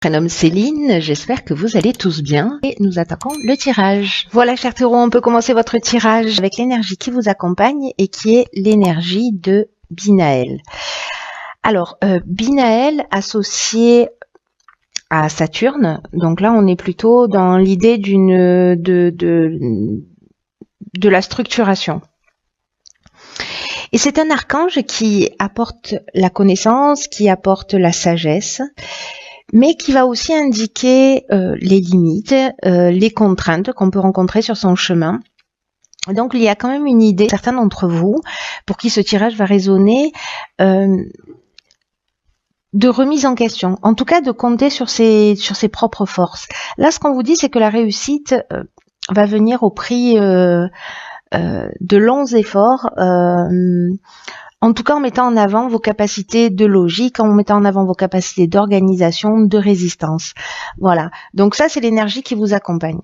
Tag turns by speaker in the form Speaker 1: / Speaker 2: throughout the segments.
Speaker 1: Prénom Céline, j'espère que vous allez tous bien et nous attaquons le tirage. Voilà, chers taureaux, on peut commencer votre tirage avec l'énergie qui vous accompagne et qui est l'énergie de Binaël. Alors, Binaël associé à Saturne, donc là on est plutôt dans l'idée de la structuration. Et c'est un archange qui apporte la connaissance, qui apporte la sagesse, mais qui va aussi indiquer les limites, les contraintes qu'on peut rencontrer sur son chemin. Donc il y a quand même une idée, certains d'entre vous, pour qui ce tirage va résonner, de remise en question, en tout cas de compter sur ses propres forces. Là, ce qu'on vous dit, c'est que la réussite va venir au prix de longs efforts, en tout cas en mettant en avant vos capacités de logique, en mettant en avant vos capacités d'organisation, de résistance. Voilà, donc ça c'est l'énergie qui vous accompagne.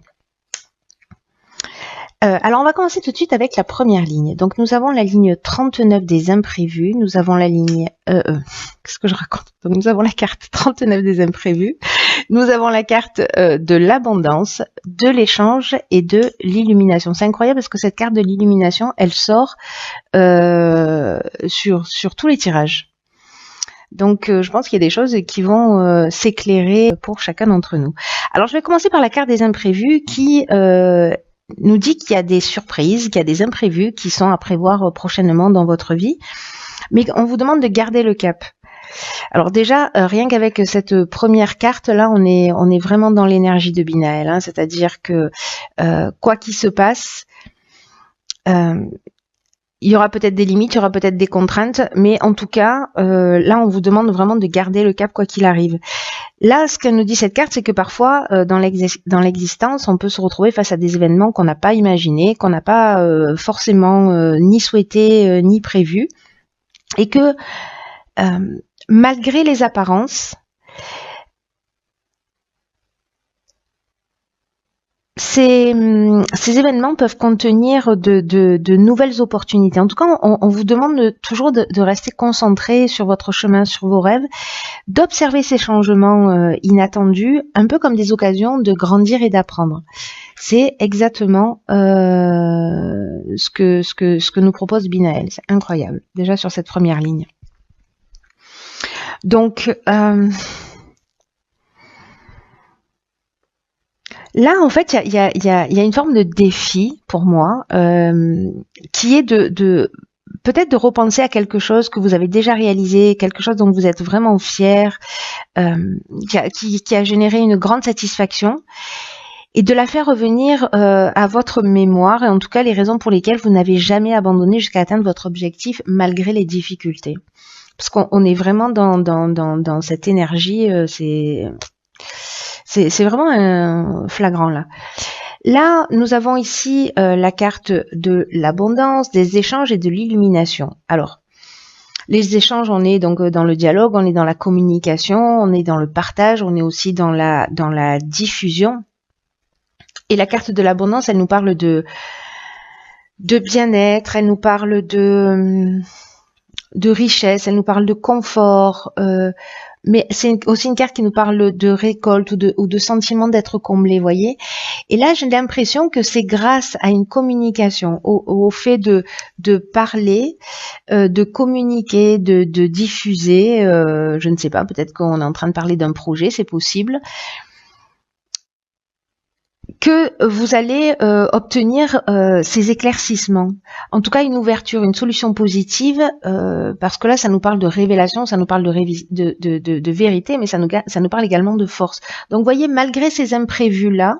Speaker 1: Alors on va commencer tout de suite avec la première ligne. Donc nous avons la ligne 39 des imprévus, nous avons la ligne... qu'est-ce que je raconte? Donc nous avons la carte 39 des imprévus, nous avons la carte de l'abondance, de l'échange et de l'illumination. C'est incroyable parce que cette carte de l'illumination, elle sort sur tous les tirages. Donc je pense qu'il y a des choses qui vont s'éclairer pour chacun d'entre nous. Alors je vais commencer par la carte des imprévus qui... nous dit qu'il y a des surprises, qu'il y a des imprévus qui sont à prévoir prochainement dans votre vie, mais on vous demande de garder le cap. Alors déjà, rien qu'avec cette première carte, là, on est vraiment dans l'énergie de Binaël, hein, c'est-à-dire que quoi qu'il se passe, il y aura peut-être des limites, il y aura peut-être des contraintes, mais en tout cas, là, on vous demande vraiment de garder le cap quoi qu'il arrive. Là, ce que nous dit cette carte, c'est que parfois, dans l'existence, on peut se retrouver face à des événements qu'on n'a pas imaginés, qu'on n'a pas forcément ni souhaité ni prévu, et que malgré les apparences, ces événements peuvent contenir de nouvelles opportunités. En tout cas, on vous demande toujours de rester concentré sur votre chemin, sur vos rêves, d'observer ces changements inattendus, un peu comme des occasions de grandir et d'apprendre. C'est exactement ce que nous propose Binaël. C'est incroyable, déjà sur cette première ligne. Donc... là, en fait, il y a une forme de défi pour moi, qui est de peut-être de repenser à quelque chose que vous avez déjà réalisé, quelque chose dont vous êtes vraiment fier, qui a généré une grande satisfaction, et de la faire revenir à votre mémoire, et en tout cas les raisons pour lesquelles vous n'avez jamais abandonné jusqu'à atteindre votre objectif malgré les difficultés. Parce qu'on est vraiment dans cette énergie, c'est vraiment flagrant là. Là, nous avons ici la carte de l'abondance, des échanges et de l'illumination. Alors, les échanges, on est donc dans le dialogue, on est dans la communication, on est dans le partage, on est aussi dans la diffusion. Et la carte de l'abondance, elle nous parle de bien-être, elle nous parle de richesse, elle nous parle de confort, mais c'est aussi une carte qui nous parle de récolte ou de sentiment d'être comblé, voyez. Et là, j'ai l'impression que c'est grâce à une communication, au fait de parler, de communiquer, de diffuser, je ne sais pas, peut-être qu'on est en train de parler d'un projet, c'est possible, que vous allez obtenir ces éclaircissements. En tout cas, une ouverture, une solution positive, parce que là, ça nous parle de révélation, ça nous parle de vérité, mais ça nous parle également de force. Donc, vous voyez, malgré ces imprévus-là,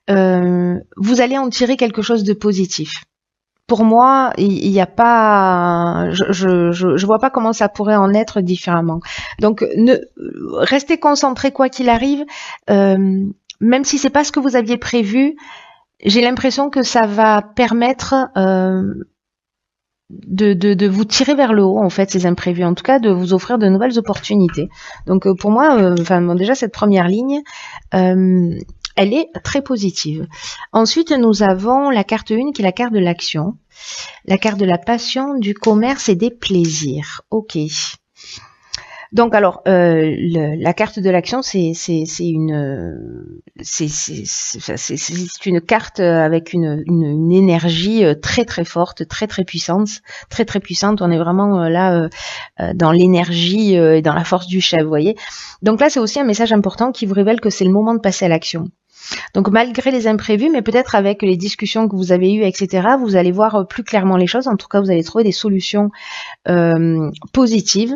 Speaker 1: vous allez en tirer quelque chose de positif. Pour moi, il n'y a pas, je vois pas comment ça pourrait en être différemment. Donc, restez concentrés quoi qu'il arrive. Même si c'est pas ce que vous aviez prévu, j'ai l'impression que ça va permettre de vous tirer vers le haut, en fait, ces imprévus. En tout cas, de vous offrir de nouvelles opportunités. Donc, pour moi, déjà, cette première ligne, elle est très positive. Ensuite, nous avons la carte 1 qui est la carte de l'action. La carte de la passion, du commerce et des plaisirs. Ok. Donc alors, la carte de l'action, c'est une carte avec une énergie très très forte, très très puissante, très très puissante. On est vraiment là dans l'énergie et dans la force du chef, vous voyez. Donc là, c'est aussi un message important qui vous révèle que c'est le moment de passer à l'action. Donc malgré les imprévus, mais peut-être avec les discussions que vous avez eues, etc., vous allez voir plus clairement les choses. En tout cas, vous allez trouver des solutions positives.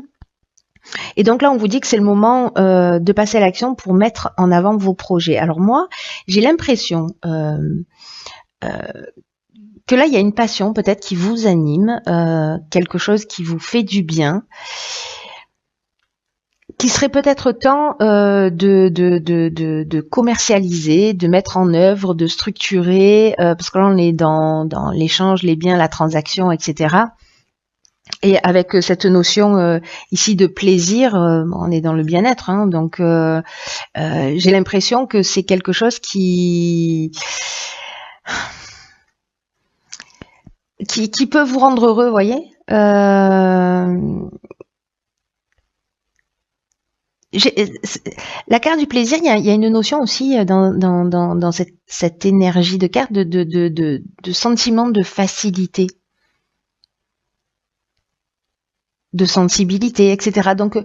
Speaker 1: Et donc là, on vous dit que c'est le moment de passer à l'action pour mettre en avant vos projets. Alors moi, j'ai l'impression que là, il y a une passion peut-être qui vous anime, quelque chose qui vous fait du bien, qui serait peut-être temps de commercialiser, de mettre en œuvre, de structurer, parce que là, on est dans l'échange, les biens, la transaction, etc. Et avec cette notion ici de plaisir, on est dans le bien-être, hein, donc j'ai l'impression que c'est quelque chose qui peut vous rendre heureux, vous voyez. La carte du plaisir, il y a une notion aussi dans cette énergie de carte de sentiment de facilité, de sensibilité, etc. Donc,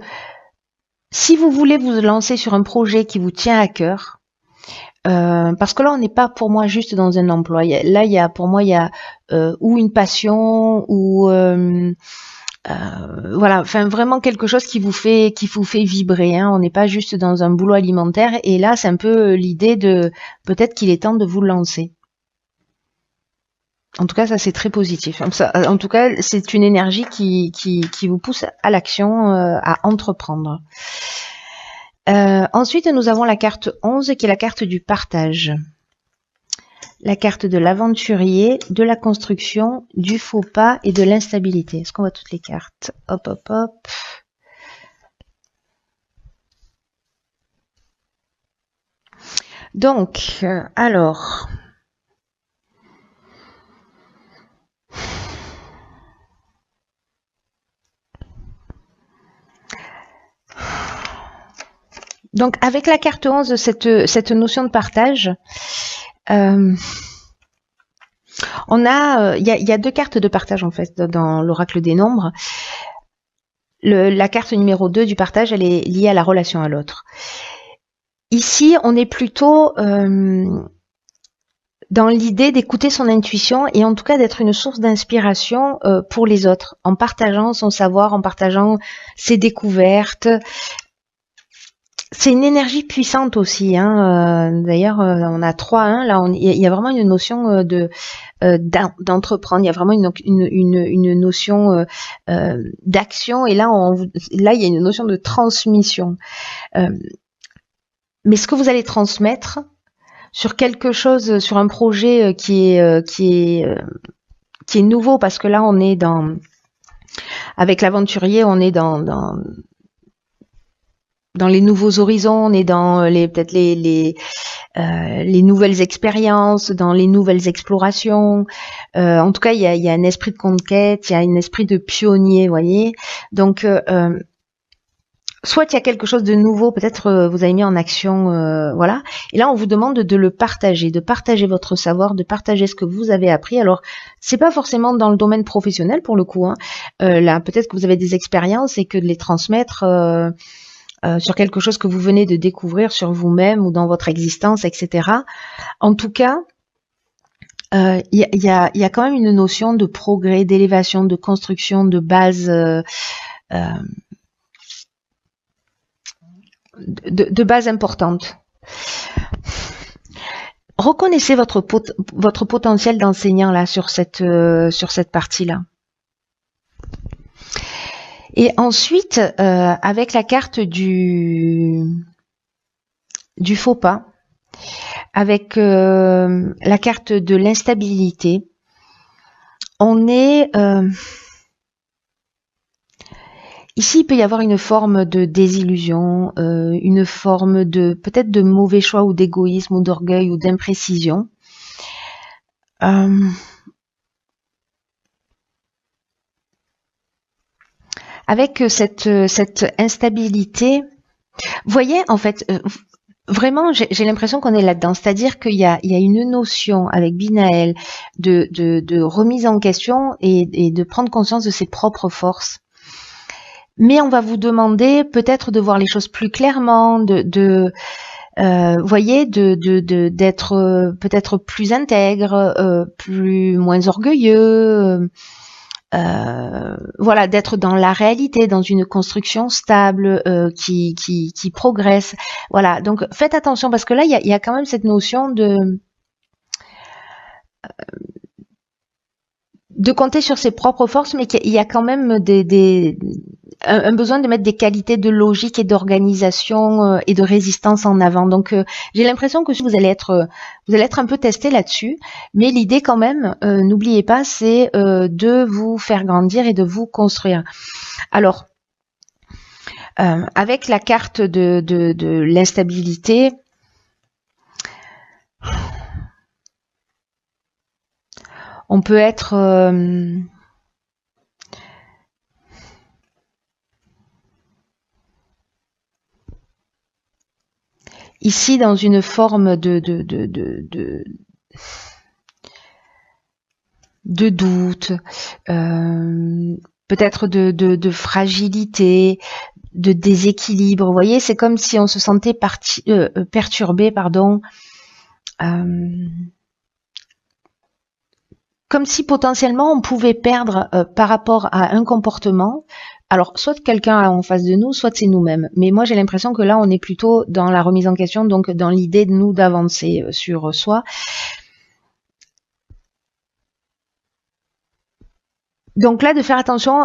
Speaker 1: si vous voulez vous lancer sur un projet qui vous tient à cœur, parce que là, on n'est pas pour moi juste dans un emploi. Là, pour moi, il y a ou une passion ou voilà, enfin vraiment quelque chose qui vous fait vibrer. Hein. On n'est pas juste dans un boulot alimentaire. Et là, c'est un peu l'idée de peut-être qu'il est temps de vous lancer. En tout cas, ça c'est très positif. En tout cas, c'est une énergie qui vous pousse à l'action, à entreprendre. Ensuite, nous avons la carte 11 qui est la carte du partage. La carte de l'aventurier, de la construction, du faux pas et de l'instabilité. Est-ce qu'on voit toutes les cartes? Hop, hop, hop. Donc, alors... Donc, avec la carte 11, cette notion de partage, on a, il y a deux cartes de partage en fait dans l'oracle des nombres. La carte numéro 2 du partage, elle est liée à la relation à l'autre. Ici, on est plutôt dans l'idée d'écouter son intuition et en tout cas d'être une source d'inspiration pour les autres, en partageant son savoir, en partageant ses découvertes. C'est une énergie puissante aussi. Hein. D'ailleurs, on a 3-1. Là, il y a vraiment une notion d'entreprendre. Il y a vraiment une notion d'action. Et là, il y a une notion de transmission. Mais ce que vous allez transmettre sur quelque chose, sur un projet qui est nouveau, parce que là, on est avec l'aventurier, on est dans les nouveaux horizons, on est dans peut-être les nouvelles expériences, dans les nouvelles explorations. En tout cas, il y a un esprit de conquête, il y a un esprit de pionnier, vous voyez. Donc, soit il y a quelque chose de nouveau, peut-être vous avez mis en action, voilà. Et là, on vous demande de le partager, de partager votre savoir, de partager ce que vous avez appris. Alors, c'est pas forcément dans le domaine professionnel pour le coup. Hein. Là, peut-être que vous avez des expériences et que de les transmettre. Sur quelque chose que vous venez de découvrir sur vous-même ou dans votre existence, etc. En tout cas, il y a quand même une notion de progrès, d'élévation, de construction, de base, de base importante. Reconnaissez votre potentiel d'enseignant là sur cette partie-là. Et ensuite, avec la carte du faux pas, avec la carte de l'instabilité, on est... ici, il peut y avoir une forme de désillusion, une forme de peut-être de mauvais choix ou d'égoïsme ou d'orgueil ou d'imprécision. avec cette instabilité, vous voyez, en fait, vraiment, j'ai l'impression qu'on est là-dedans. C'est-à-dire qu'il y a une notion avec Binaël de remise en question et de prendre conscience de ses propres forces. Mais on va vous demander peut-être de voir les choses plus clairement, voyez, d'être peut-être plus intègre, moins orgueilleux, voilà, d'être dans la réalité, dans une construction stable qui progresse. Voilà, donc faites attention parce que là, il y a quand même cette notion de compter sur ses propres forces, mais qu'il y a quand même un besoin de mettre des qualités de logique et d'organisation et de résistance en avant. Donc j'ai l'impression que vous allez être un peu testé là-dessus, mais l'idée quand même, n'oubliez pas, c'est de vous faire grandir et de vous construire. Alors avec la carte de l'instabilité, on peut être ici dans une forme de doute, peut-être de fragilité, de déséquilibre. Vous voyez, c'est comme si on se sentait perturbé, pardon. Comme si potentiellement on pouvait perdre par rapport à un comportement, alors soit quelqu'un en face de nous, soit c'est nous-mêmes. Mais moi j'ai l'impression que là on est plutôt dans la remise en question, donc dans l'idée de nous d'avancer sur soi. Donc là de faire attention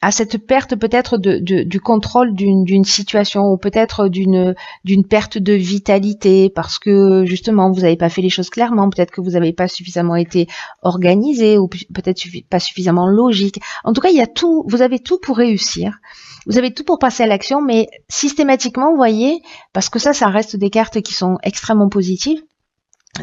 Speaker 1: à cette perte peut-être du contrôle d'une situation ou peut-être d'une perte de vitalité parce que justement vous n'avez pas fait les choses clairement, peut-être que vous n'avez pas suffisamment été organisé ou peut-être pas suffisamment logique. En tout cas, il y a tout, vous avez tout pour réussir. Vous avez tout pour passer à l'action, mais systématiquement, vous voyez, parce que ça reste des cartes qui sont extrêmement positives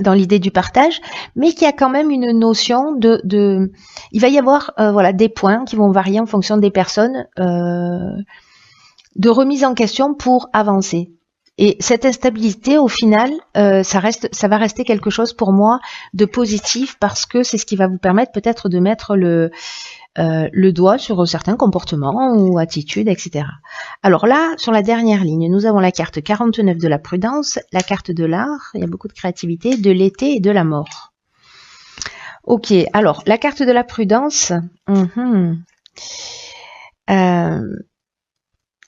Speaker 1: dans l'idée du partage, mais qu'il y a quand même une notion il va y avoir voilà des points qui vont varier en fonction des personnes de remise en question pour avancer. Et cette instabilité, au final, ça va rester quelque chose pour moi de positif parce que c'est ce qui va vous permettre peut-être de mettre le doigt sur certains comportements ou attitudes, etc. Alors là, sur la dernière ligne, nous avons la carte 49 de la prudence, la carte de l'art, il y a beaucoup de créativité, de l'été et de la mort. Ok, alors la carte de la prudence,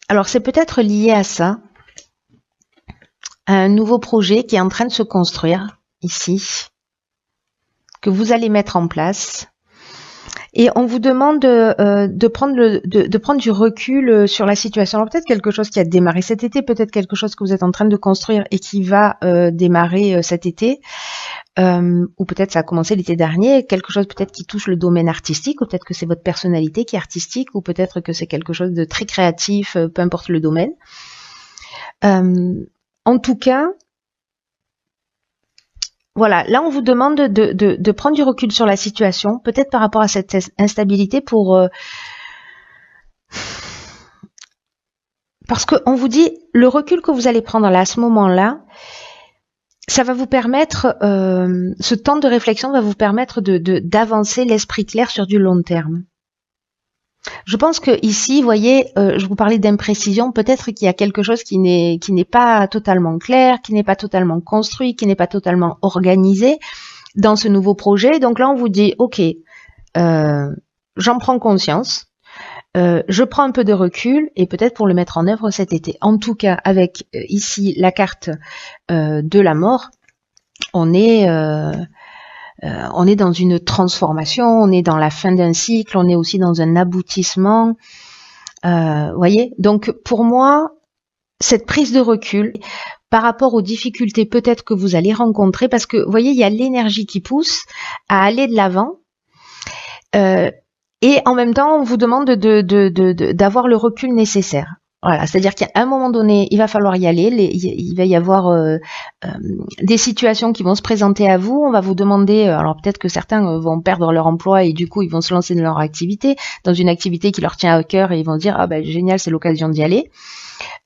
Speaker 1: alors c'est peut-être lié à ça, à un nouveau projet qui est en train de se construire ici, que vous allez mettre en place. Et on vous demande de prendre du recul sur la situation. Alors peut-être quelque chose qui a démarré cet été, peut-être quelque chose que vous êtes en train de construire et qui va démarrer cet été, ou peut-être ça a commencé l'été dernier, quelque chose peut-être qui touche le domaine artistique, ou peut-être que c'est votre personnalité qui est artistique, ou peut-être que c'est quelque chose de très créatif, peu importe le domaine. En tout cas, voilà, là on vous demande de prendre du recul sur la situation, peut-être par rapport à cette instabilité parce qu'on vous dit, le recul que vous allez prendre là, à ce moment-là, ça va vous permettre, ce temps de réflexion va vous permettre d'avancer l'esprit clair sur du long terme. Je pense que ici, vous voyez, je vous parlais d'imprécision, peut-être qu'il y a quelque chose qui n'est pas totalement clair, qui n'est pas totalement construit, qui n'est pas totalement organisé dans ce nouveau projet. Donc là, on vous dit, ok, j'en prends conscience, je prends un peu de recul et peut-être pour le mettre en œuvre cet été. En tout cas, avec ici la carte de la mort, on est dans une transformation, on est dans la fin d'un cycle, on est aussi dans un aboutissement. Voyez, donc pour moi, cette prise de recul par rapport aux difficultés peut-être que vous allez rencontrer, parce que vous voyez, il y a l'énergie qui pousse à aller de l'avant. Et en même temps, on vous demande d'avoir le recul nécessaire. Voilà, c'est-à-dire qu'à un moment donné, il va falloir y aller. Il va y avoir des situations qui vont se présenter à vous. On va vous demander, alors peut-être que certains vont perdre leur emploi et du coup ils vont se lancer dans leur activité, dans une activité qui leur tient à cœur et ils vont dire ah ben génial, c'est l'occasion d'y aller.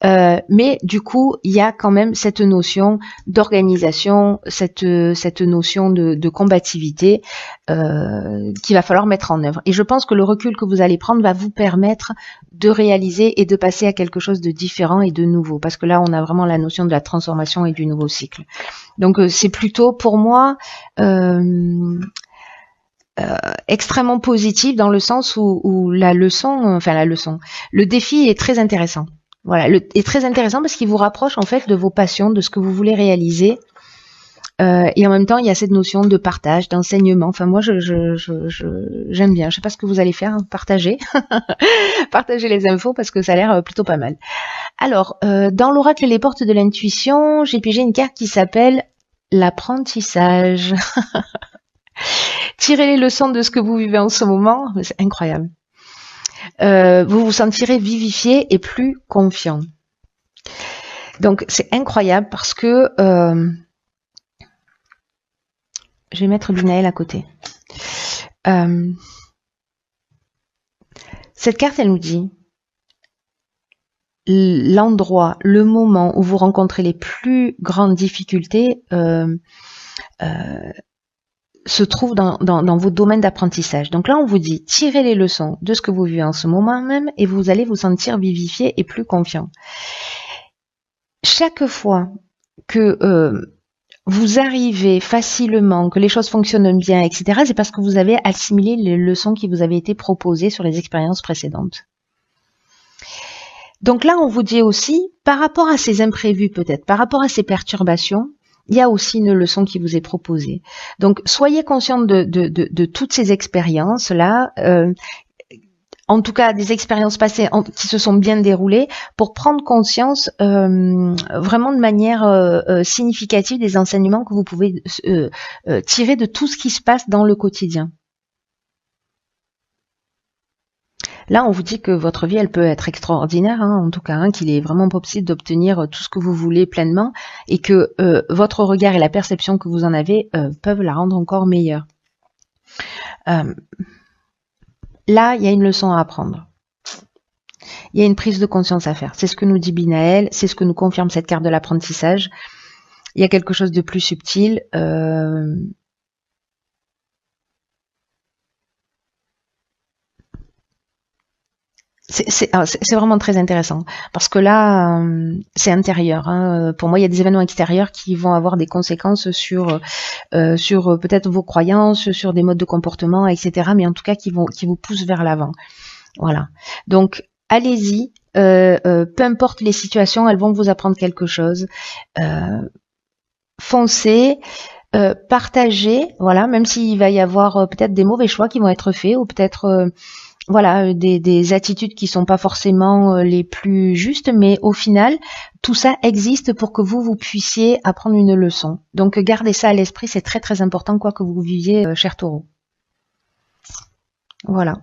Speaker 1: Mais du coup, il y a quand même cette notion d'organisation, cette notion de combativité qu'il va falloir mettre en œuvre. Et je pense que le recul que vous allez prendre va vous permettre de réaliser et de passer à quelque chose de différent et de nouveau. Parce que là, on a vraiment la notion de la transformation et du nouveau cycle. Donc, c'est plutôt pour moi extrêmement positif dans le sens où le défi est très intéressant. Voilà, est très intéressant parce qu'il vous rapproche en fait de vos passions, de ce que vous voulez réaliser. Et en même temps, il y a cette notion de partage, d'enseignement. Enfin, moi, j'aime bien. Je sais pas ce que vous allez faire, hein, partager, partager les infos parce que ça a l'air plutôt pas mal. Alors, dans l'oracle Les Portes de l'intuition, j'ai pigé une carte qui s'appelle l'apprentissage. Tirez les leçons de ce que vous vivez en ce moment. C'est incroyable. Vous vous sentirez vivifié et plus confiant. Donc c'est incroyable parce que je vais mettre Binaël à côté. Cette carte, elle nous dit l'endroit, le moment où vous rencontrez les plus grandes difficultés se trouve dans vos domaines d'apprentissage. Donc là, on vous dit, tirez les leçons de ce que vous vivez en ce moment même et vous allez vous sentir vivifié et plus confiant. Chaque fois que vous arrivez facilement, que les choses fonctionnent bien, etc., c'est parce que vous avez assimilé les leçons qui vous avaient été proposées sur les expériences précédentes. Donc là, on vous dit aussi, par rapport à ces imprévus peut-être, par rapport à ces perturbations, il y a aussi une leçon qui vous est proposée. Donc, soyez conscient de toutes ces expériences-là, en tout cas des expériences passées qui se sont bien déroulées, pour prendre conscience vraiment de manière significative des enseignements que vous pouvez tirer de tout ce qui se passe dans le quotidien. Là, on vous dit que votre vie, elle peut être extraordinaire, hein, en tout cas, hein, qu'il est vraiment possible d'obtenir tout ce que vous voulez pleinement et que votre regard et la perception que vous en avez peuvent la rendre encore meilleure. Là, il y a une leçon à apprendre. Il y a une prise de conscience à faire. C'est ce que nous dit Binaël, c'est ce que nous confirme cette carte de l'apprentissage. Il y a quelque chose de plus subtil. C'est vraiment très intéressant parce que là, c'est intérieur. Hein. Pour moi, il y a des événements extérieurs qui vont avoir des conséquences sur peut-être vos croyances, sur des modes de comportement, etc. Mais en tout cas, qui vous poussent vers l'avant. Voilà. Donc, allez-y. Peu importe les situations, elles vont vous apprendre quelque chose. Foncez. Partagez. Voilà. Même s'il va y avoir peut-être des mauvais choix qui vont être faits ou peut-être voilà, des attitudes qui sont pas forcément les plus justes, mais au final, tout ça existe pour que vous puissiez apprendre une leçon. Donc, gardez ça à l'esprit, c'est très très important, quoi que vous viviez, cher Taureau. Voilà.